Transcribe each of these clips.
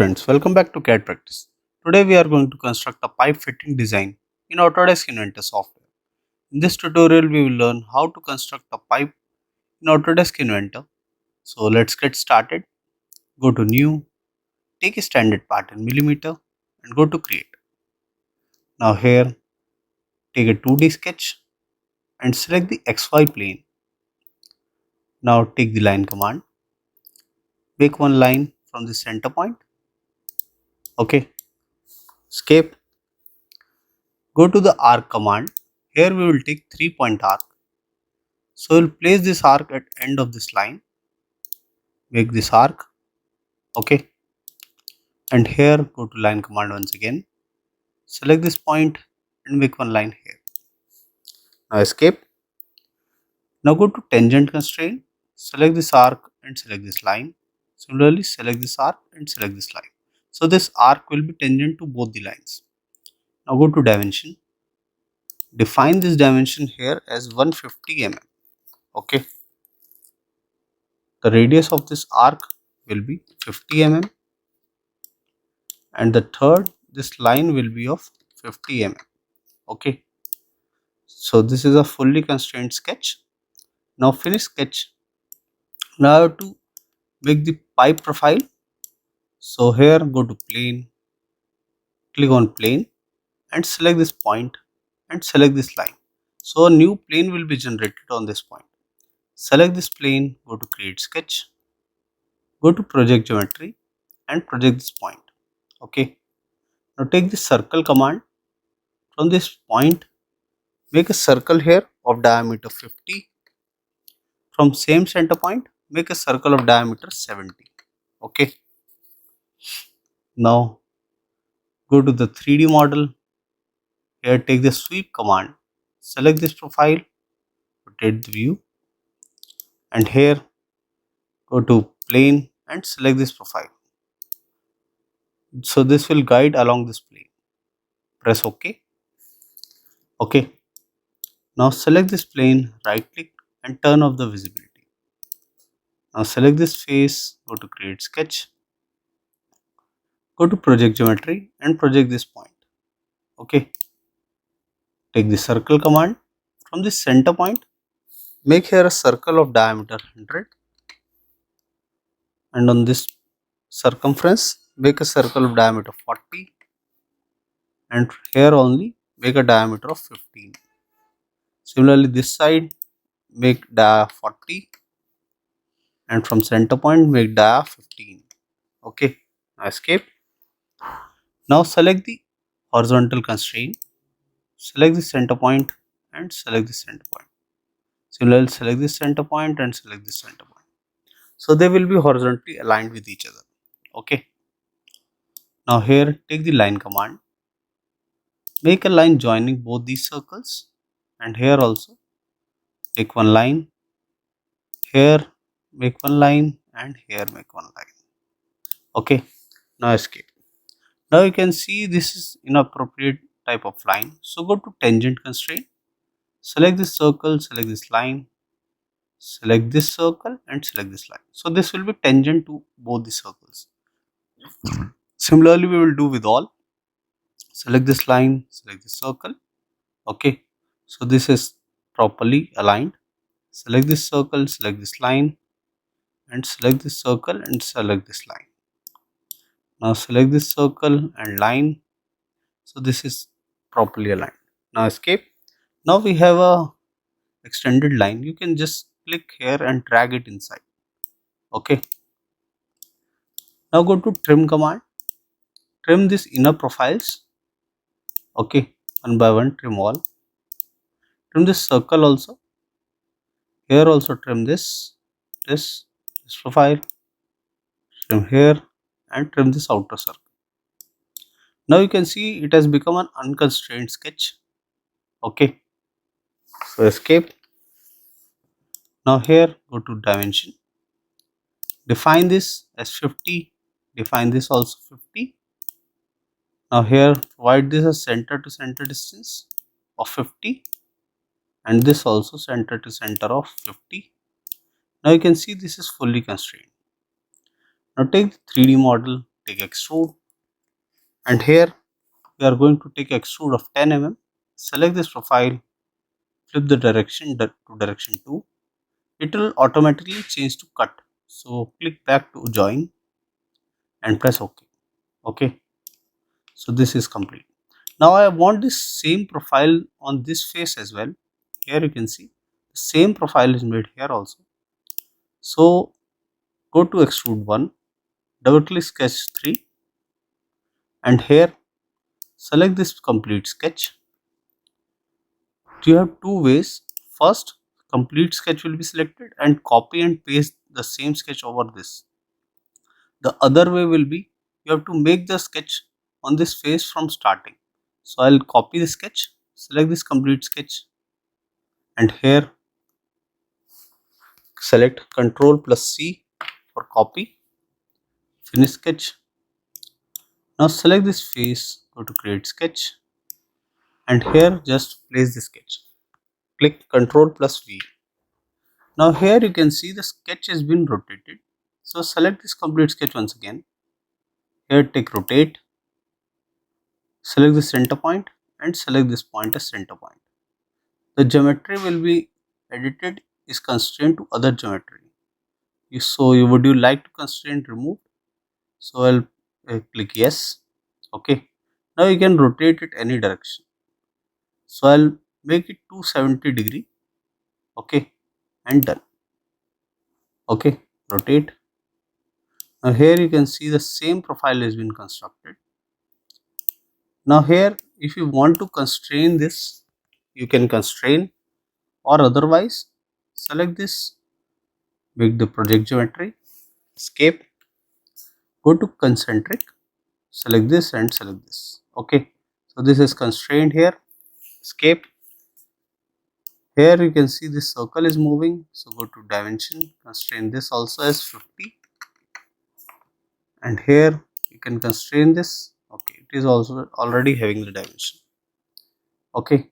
friends, welcome back to CAD practice. Today we are going to construct a pipe fitting design in Autodesk Inventor software. In this tutorial we will learn how to construct a pipe in Autodesk Inventor. So let's get started. Go to new, take a standard part in millimeter and go to create. Now here take a 2D sketch and select the XY plane. Now take the line command, make one line from the center point. Okay, escape. Go to the arc command. Here we will take 3-point arc. So we'll place this arc at end of this line, make this arc, okay, and here go to line command once again, select this point and make one line here. Now escape. Now go to tangent constraint, select this arc and select this line. Similarly select this arc and select this line. So this arc will be tangent to both the lines. Now go to dimension, define this dimension here as 150 mm, okay. The radius of this arc will be 50 mm and the third, this line will be of 50 mm, okay. So this is a fully constrained sketch. Now finish sketch. Now I have to make the pipe profile. So here go to plane, click on plane and select this point and select this line. So a new plane will be generated on this point. Select this plane, go to create sketch, go to project geometry and project this point, okay. Now take the circle command. From this point make a circle here of diameter 50. From same center point make a circle of diameter 70, okay. Now go to the 3D model. Here take the sweep command, select this profile, rotate the view and here go to plane and select this profile. So this will guide along this plane. Press OK. Okay. Now select this plane, right click and turn off the visibility. Now select this face, go to create sketch, go to project geometry and project this point, okay. Take the circle command. From this center point make here a circle of diameter 100 and on this circumference make a circle of diameter 40 and here only make a diameter of 15. Similarly this side make dia 40 and from center point make dia 15, okay. Now escape. Now select the horizontal constraint, select the center point and select the center point. Similarly select this center point and select this center point. So they will be horizontally aligned with each other, okay. Now here take the line command, make a line joining both these circles and here also take one line, here make one line and here make one line, okay. Now escape. Now you can see this is inappropriate type of line, so go to tangent constraint, select this circle, select this line, select this circle and select this line. So this will be tangent to both the circles. Similarly we will do with all. Select this line, select this circle, okay. So this is properly aligned. Select this circle, select this line and select this circle and select this line. Now select this circle and line. So this is properly aligned. Now escape. Now we have a extended line. You can just click here and drag it inside, okay. Now go to trim command, trim this inner profiles, okay, one by one trim all. Trim this circle also, here also trim this profile, trim here and trim this outer circle. Now you can see it has become an unconstrained sketch, okay. So escape. Now here go to dimension, define this as 50, define this also 50. Now here provide this as center to center distance of 50 and this also center to center of 50. Now you can see this is fully constrained. Now take the 3D model, take extrude, and here we are going to take extrude of 10 mm. Select this profile, flip the direction to direction 2. It will automatically change to cut. So click back to join and press OK. Okay. So this is complete. Now I want this same profile on this face as well. Here you can see the same profile is made here also. So go to extrude 1, double click sketch 3, and here select this complete sketch. You have two ways. First, complete sketch will be selected and copy and paste the same sketch over this. The other way will be you have to make the sketch on this face from starting. So I'll copy the sketch, select this complete sketch, and here select Ctrl plus C for copy, finish sketch. Now select this face, go to create sketch, and here just place the sketch. Click Ctrl plus V. Now here you can see the sketch has been rotated. So select this complete sketch once again. Here take rotate, select the center point and select this point as center point. The geometry will be edited is constrained to other geometry. Would you like to constrain remove? So I'll click yes. Okay. Now you can rotate it any direction. So I'll make it 270 degree. Okay, and done. Okay, rotate. Now here you can see the same profile has been constructed. Now here if you want to constrain this, you can constrain, or otherwise select this, make the project geometry, escape, go to concentric, select this and select this. Okay, so this is constrained here, escape. Here you can see this circle is moving, so go to dimension, constrain this also as 50, and here you can constrain this. Okay, it is also already having the dimension. Okay,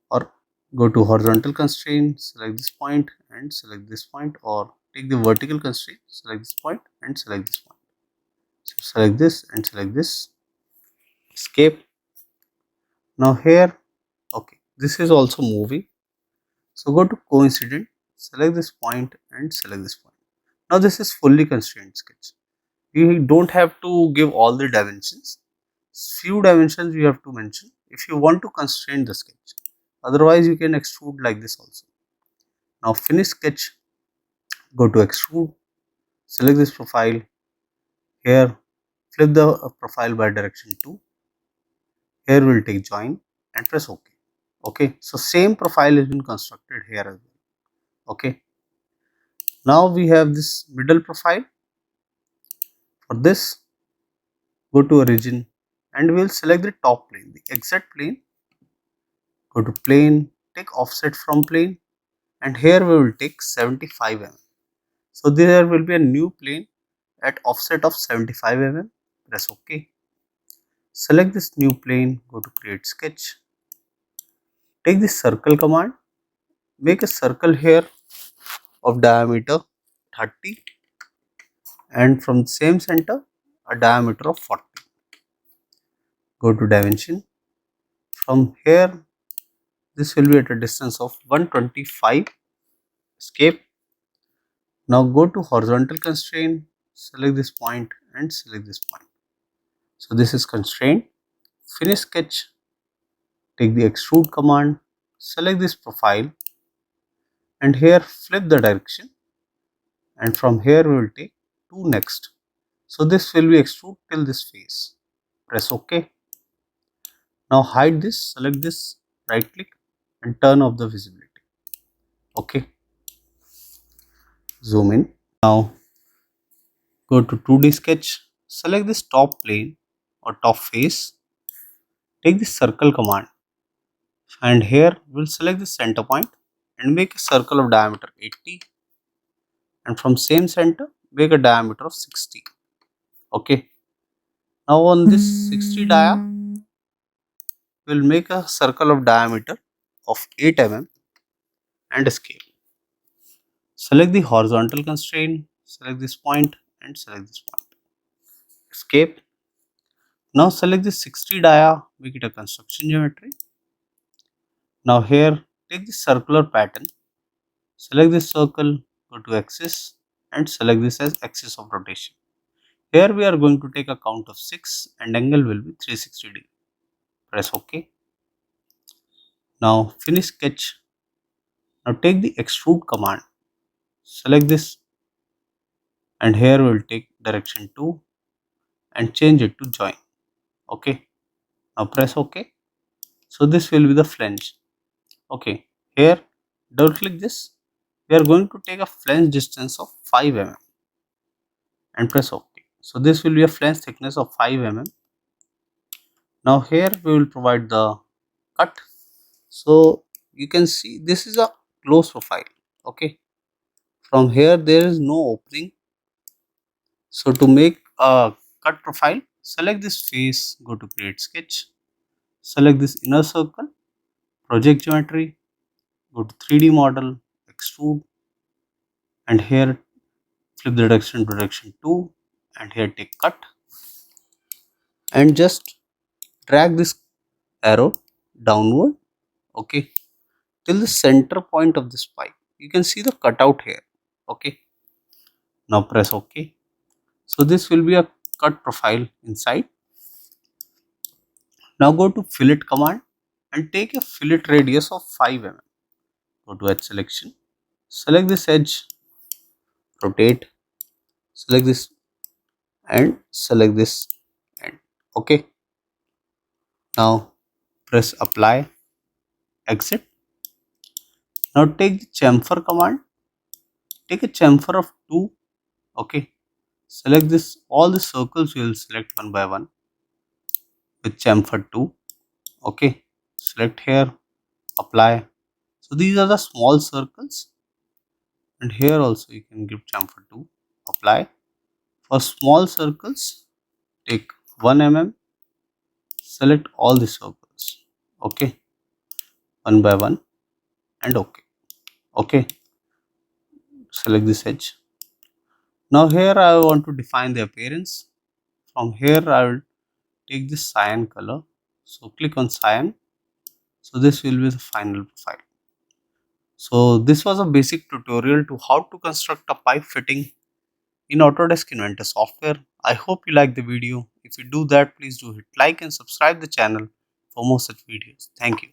or go to horizontal constraint, select this point and select this point, or take the vertical constraint, select this point and select this point. So select this and select this, escape. Now here, okay, this is also moving, so go to coincident, select this point and select this point. Now this is fully constrained sketch. You don't have to give all the dimensions. Few dimensions you have to mention if you want to constrain the sketch. Otherwise you can extrude like this also. Now finish sketch, go to extrude, select this profile. Here flip the profile by direction 2. Here we'll take join and press OK. Okay, so same profile has been constructed here as well. Okay, now we have this middle profile. For this, go to origin and we'll select the top plane, the exact plane. Go to plane, take offset from plane, and here we will take 75 mm. So there will be a new plane at offset of 75 mm. Press OK. Select this new plane, go to create sketch. Take this circle command, make a circle here of diameter 30 and from the same center a diameter of 40. Go to dimension. From here this will be at a distance of 125. Escape. Now go to horizontal constraint, select this point and select this point. So this is constraint. Finish sketch. Take the extrude command, select this profile and here flip the direction, and from here we will take 2 next. So this will be extrude till this face. Press OK. Now hide this, select this, right click and turn off the visibility. Okay, zoom in. Now go to 2D sketch, select this top plane or top face, take this circle command and here we'll select the center point and make a circle of diameter 80, and from same center make a diameter of 60. Okay, now on this 60 dia we'll make a circle of diameter of 8 mm and escape. Select the horizontal constraint, select this point and select this point. escape. Now select the 60 dia, make it a construction geometry. Now here take the circular pattern, select this circle, go to axis and select this as axis of rotation. Here we are going to take a count of 6 and angle will be 360 degree. Press OK. Now finish sketch. Now take the extrude command, select this and here we will take direction 2 and change it to join. Okay. Now press OK. So this will be the flange. Okay. Here double click this. We are going to take a flange distance of 5 mm and press OK. So this will be a flange thickness of 5 mm. Now here we will provide the cut. So you can see this is a close profile. Okay. From here there is no opening. So to make a cut profile, select this face, go to create sketch, select this inner circle, project geometry, go to 3D model, extrude and here flip the direction to direction 2 and here take cut and just drag this arrow downward, okay, till the center point of this pipe. You can see the cutout here. Okay. Now press OK. So this will be a cut profile inside. Now go to fillet command and take a fillet radius of 5 mm. Go to edge selection, select this edge, rotate, select this and select this end. Okay. Now press apply, exit. Now take the chamfer command, take a chamfer of 2. Okay. Select this, all the circles we will select one by one with chamfer 2. Okay. Select here, apply. So these are the small circles and here also you can give chamfer 2, apply. For small circles take 1 mm, select all the circles, okay, one by one and okay. Okay, select this edge. Now here I want to define the appearance. From here I will take this cyan color, so click on cyan. So this will be the final profile. So this was a basic tutorial to how to construct a pipe fitting in Autodesk Inventor software. I hope you like the video. If you do that, please do hit like and subscribe the channel for more such videos. Thank you.